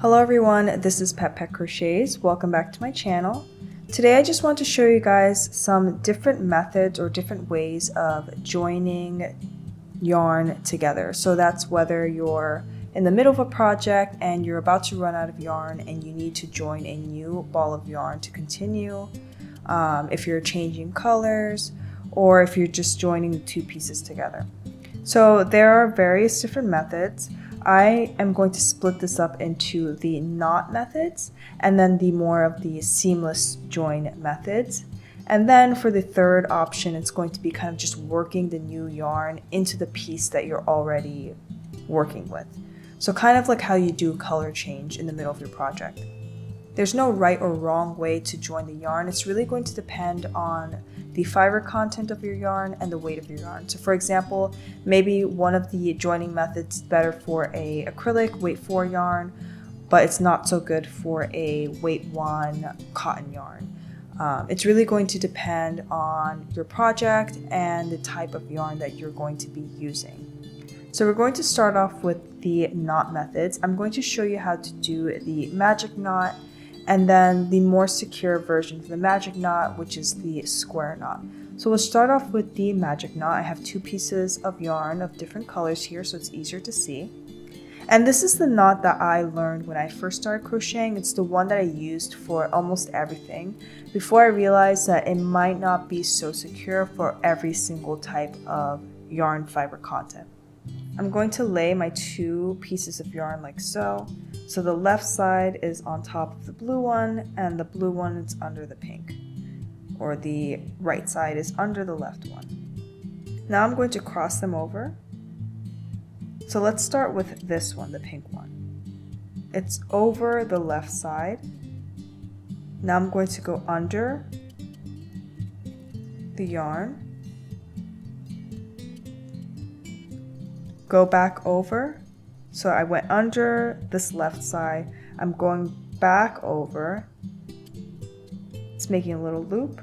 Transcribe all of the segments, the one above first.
Hello everyone, this is Pet Crochets. Welcome back to my channel. Today I just want to show you guys some different methods or different ways of joining yarn together. So that's whether you're in the middle of a project and you're about to run out of yarn and you need to join a new ball of yarn to continue, if you're changing colors, or if you're just joining the two pieces together. So there are various different methods. I am going to split this up into the knot methods and then the more of the seamless join methods. And then for the third option, it's going to be kind of just working the new yarn into the piece that you're already working with. So kind of like how you do color change in the middle of your project. There's no right or wrong way to join the yarn. It's really going to depend on the fiber content of your yarn and the weight of your yarn. So for example, maybe one of the joining methods is better for a acrylic weight 4 yarn, but it's not so good for a weight 1 cotton yarn. It's really going to depend on your project and the type of yarn that you're going to be using. So we're going to start off with the knot methods. I'm going to show you how to do the magic knot and then the more secure version of the magic knot, which is the square knot. So we'll start off with the magic knot. I have two pieces of yarn of different colors here, so it's easier to see. And this is the knot that I learned when I first started crocheting. It's the one that I used for almost everything before I realized that it might not be so secure for every single type of yarn fiber content. I'm going to lay my two pieces of yarn like so. So the left side is on top of the blue one and the blue one is under the pink. Or the right side is under the left one. Now I'm going to cross them over. So let's start with this one, the pink one. It's over the left side. Now I'm going to go under the yarn. Go back over. So I went under this left side. I'm going back over. It's making a little loop.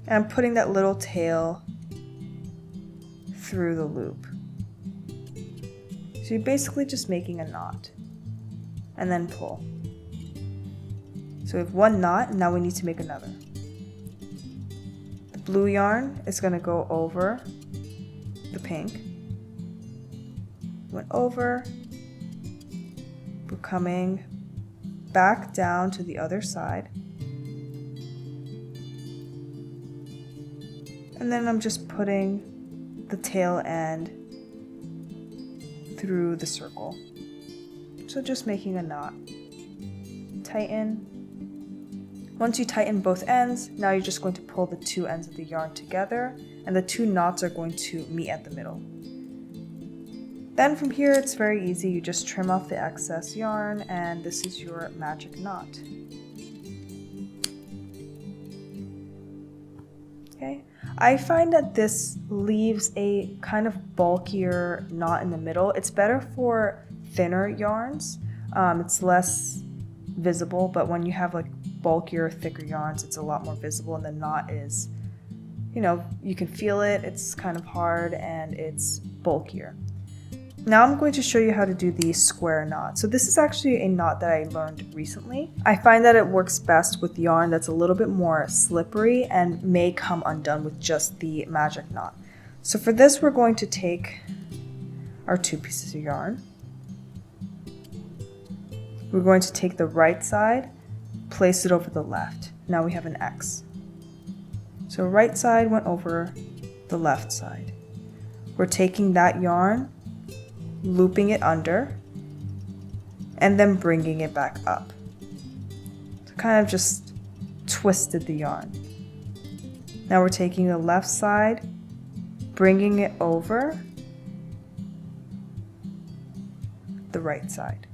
And I'm putting that little tail through the loop. So you're basically just making a knot. And then pull. So we have one knot, and now we need to make another. The blue yarn is going to go over the pink. Went over, we're coming back down to the other side, and then I'm just putting the tail end through the circle, so just making a knot. Tighten. Once you tighten both ends, now you're just going to pull the two ends of the yarn together, and the two knots are going to meet at the middle. Then from here it's very easy, you just trim off the excess yarn and this is your magic knot. Okay, I find that this leaves a kind of bulkier knot in the middle. It's better for thinner yarns, it's less visible, but when you have like bulkier, thicker yarns, it's a lot more visible and the knot is, you can feel it, it's kind of hard and it's bulkier. Now I'm going to show you how to do the square knot. So this is actually a knot that I learned recently. I find that it works best with yarn that's a little bit more slippery and may come undone with just the magic knot. So for this we're going to take our two pieces of yarn. We're going to take the right side, place it over the left. Now we have an X. So right side went over the left side. We're taking that yarn, looping it under, and then bringing it back up. So kind of just twisted the yarn. Now we're taking the left side, bringing it over the right side.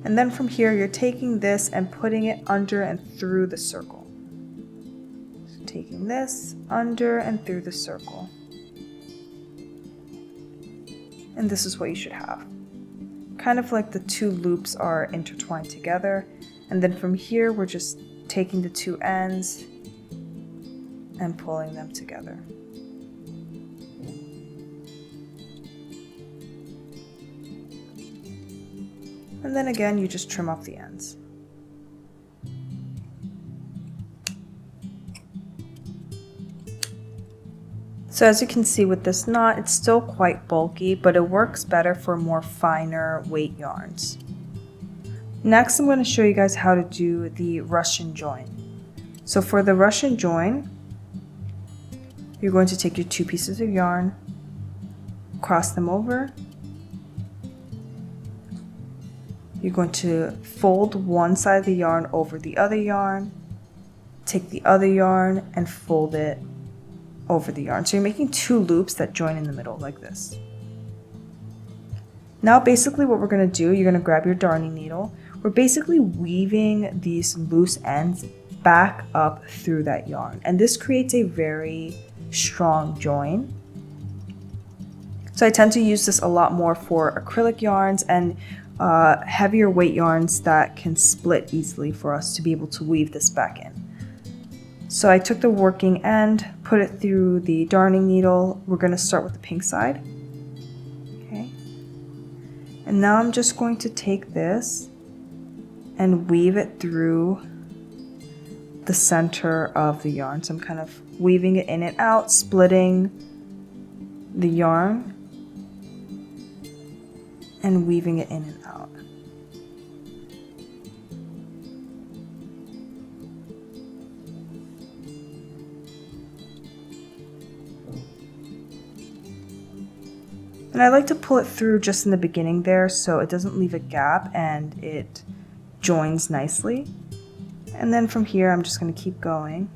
And then from here, you're taking this and putting it under and through the circle. So taking this under and through the circle. And this is what you should have. Kind of like the two loops are intertwined together. And then from here, we're just taking the two ends and pulling them together. And then again, you just trim off the ends. So as you can see with this knot, it's still quite bulky, but it works better for more finer weight yarns. Next, I'm going to show you guys how to do the Russian join. So for the Russian join, you're going to take your 2 pieces of yarn, cross them over. You're going to fold one side of the yarn over the other yarn, take the other yarn and fold it over the yarn. So you're making 2 loops that join in the middle like this. Now basically what we're going to do, you're going to grab your darning needle. We're basically weaving these loose ends back up through that yarn, and this creates a very strong join. So I tend to use this a lot more for acrylic yarns and heavier weight yarns that can split easily for us to be able to weave this back in. So I took the working end, put it through the darning needle. We're going to start with the pink side. Okay. And now I'm just going to take this and weave it through the center of the yarn. So I'm kind of weaving it in and out, splitting the yarn and weaving it in and out. And I like to pull it through just in the beginning there so it doesn't leave a gap and it joins nicely. And then from here I'm just going to keep going.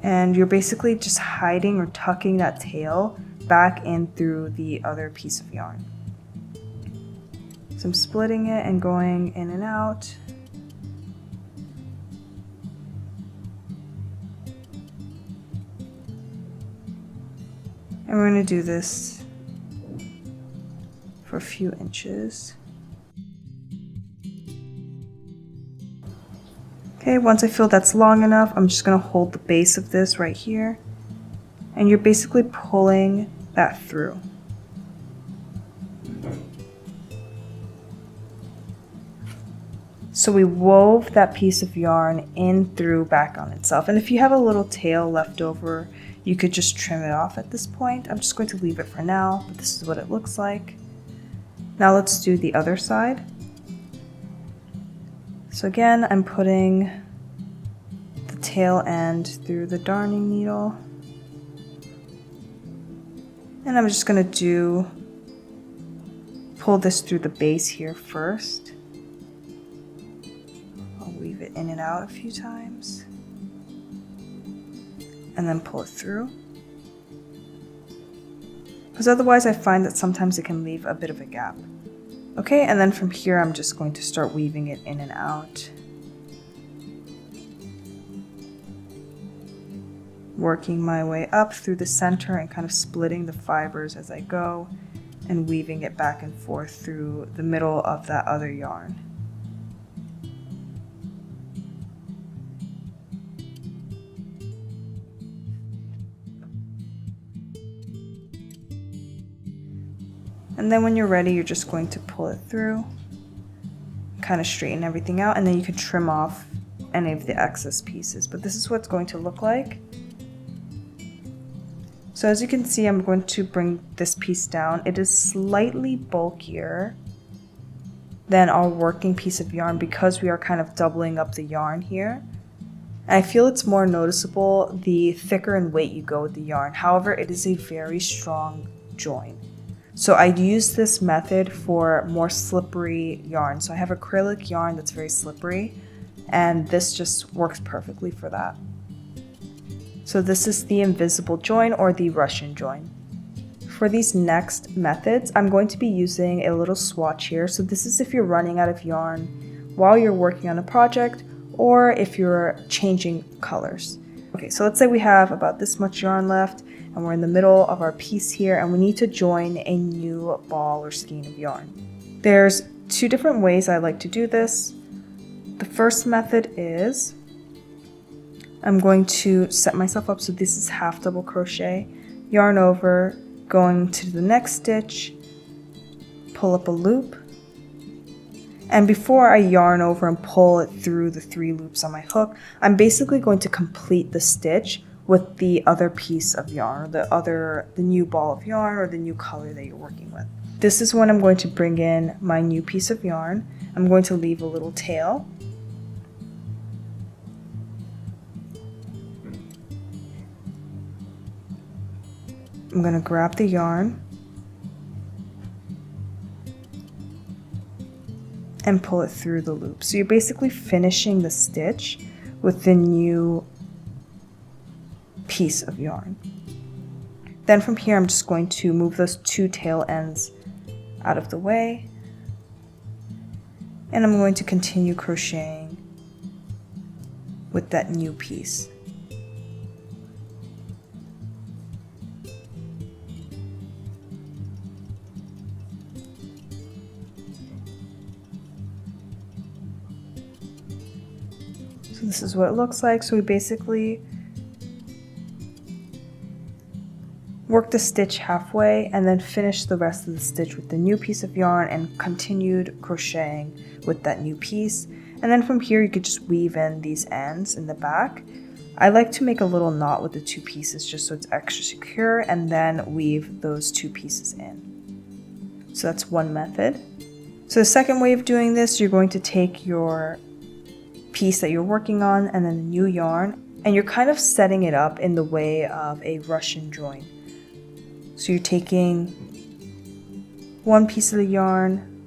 And you're basically just hiding or tucking that tail back in through the other piece of yarn. So I'm splitting it and going in and out. And we're going to do this for a few inches. Okay, once I feel that's long enough, I'm just going to hold the base of this right here. And you're basically pulling that through. So we wove that piece of yarn in through back on itself. And if you have a little tail left over, you could just trim it off at this point. I'm just going to leave it for now, but this is what it looks like. Now let's do the other side. So again, I'm putting the tail end through the darning needle. And I'm just going to pull this through the base here first. I'll weave it in and out a few times. And then pull it through. Because otherwise I find that sometimes it can leave a bit of a gap. Okay, and then from here I'm just going to start weaving it in and out. Working my way up through the center and kind of splitting the fibers as I go and weaving it back and forth through the middle of that other yarn. And then when you're ready, you're just going to pull it through, kind of straighten everything out, and then you can trim off any of the excess pieces. But this is what it's going to look like. So as you can see, I'm going to bring this piece down. It is slightly bulkier than our working piece of yarn because we are kind of doubling up the yarn here. And I feel it's more noticeable the thicker in weight you go with the yarn. However, it is a very strong join. So I'd use this method for more slippery yarn. So I have acrylic yarn that's very slippery, and this just works perfectly for that. So this is the invisible join or the Russian join. For these next methods, I'm going to be using a little swatch here. So this is if you're running out of yarn while you're working on a project or if you're changing colors. Okay, so let's say we have about this much yarn left and we're in the middle of our piece here and we need to join a new ball or skein of yarn. There's 2 different ways I like to do this. The first method is I'm going to set myself up, so this is half double crochet, yarn over, going to the next stitch, pull up a loop. And before I yarn over and pull it through the 3 loops on my hook, I'm basically going to complete the stitch with the other piece of yarn, or the new ball of yarn or the new color that you're working with. This is when I'm going to bring in my new piece of yarn. I'm going to leave a little tail. I'm going to grab the yarn and pull it through the loop. So you're basically finishing the stitch with the new piece of yarn. Then from here, I'm just going to move those 2 tail ends out of the way, and I'm going to continue crocheting with that new piece. So this is what it looks like. So we basically work the stitch halfway and then finish the rest of the stitch with the new piece of yarn and continued crocheting with that new piece. And then from here you could just weave in these ends in the back. I like to make a little knot with the 2 pieces just so it's extra secure, and then weave those 2 pieces in. So that's one method. So the second way of doing this, you're going to take your piece that you're working on and then the new yarn, and you're kind of setting it up in the way of a Russian join. So you're taking one piece of the yarn,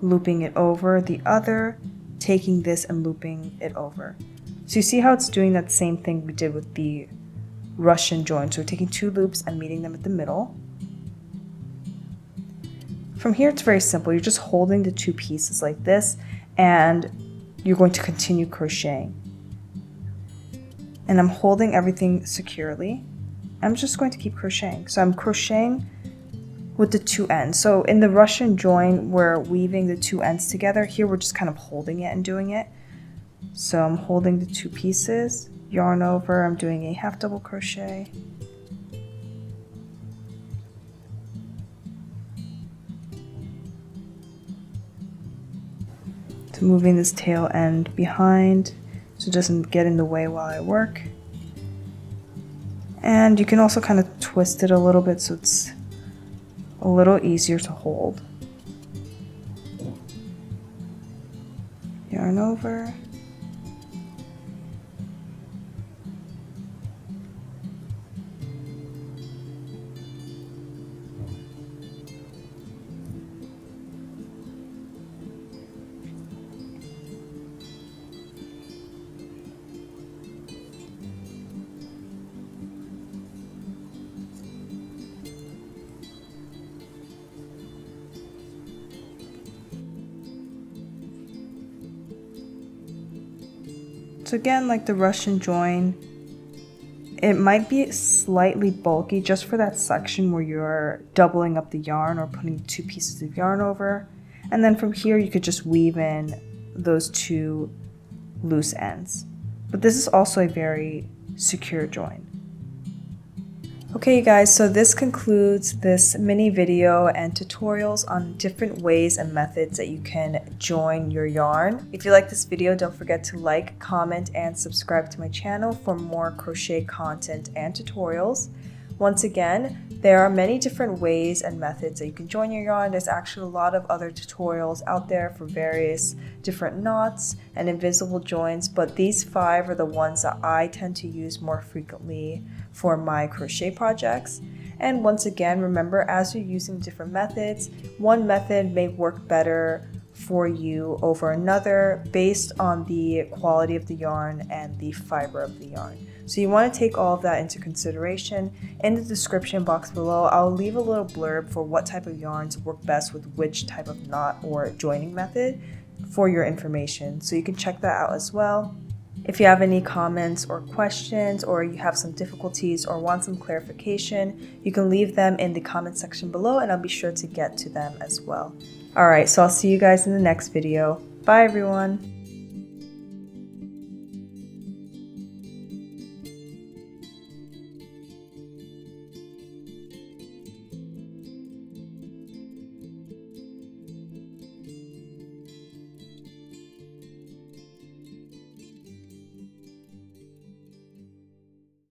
looping it over the other, taking this and looping it over. So you see how it's doing that same thing we did with the Russian join. So we're taking 2 loops and meeting them at the middle. From here it's very simple. You're just holding the 2 pieces like this, and you're going to continue crocheting. And I'm holding everything securely. I'm just going to keep crocheting. So I'm crocheting with the 2 ends. So in the Russian join, we're weaving the 2 ends together. Here we're just kind of holding it and doing it. So I'm holding the 2 pieces, yarn over, I'm doing a half double crochet. So moving this tail end behind so it doesn't get in the way while I work. And you can also kind of twist it a little bit so it's a little easier to hold. Yarn over. So again, like the Russian join, it might be slightly bulky just for that section where you're doubling up the yarn or putting 2 pieces of yarn over. And then from here you could just weave in those 2 loose ends. But this is also a very secure join. Okay you guys, so this concludes this mini video and tutorials on different ways and methods that you can join your yarn. If you like this video, don't forget to like, comment, and subscribe to my channel for more crochet content and tutorials. Once again, there are many different ways and methods that you can join your yarn. There's actually a lot of other tutorials out there for various different knots and invisible joins, but these 5 are the ones that I tend to use more frequently for my crochet projects. And once again, remember, as you're using different methods, one method may work better for you over another based on the quality of the yarn and the fiber of the yarn. So you want to take all of that into consideration. In the description box below, I'll leave a little blurb for what type of yarns work best with which type of knot or joining method for your information. So you can check that out as well. If you have any comments or questions, or you have some difficulties or want some clarification, you can leave them in the comment section below and I'll be sure to get to them as well. Alright, so I'll see you guys in the next video. Bye everyone!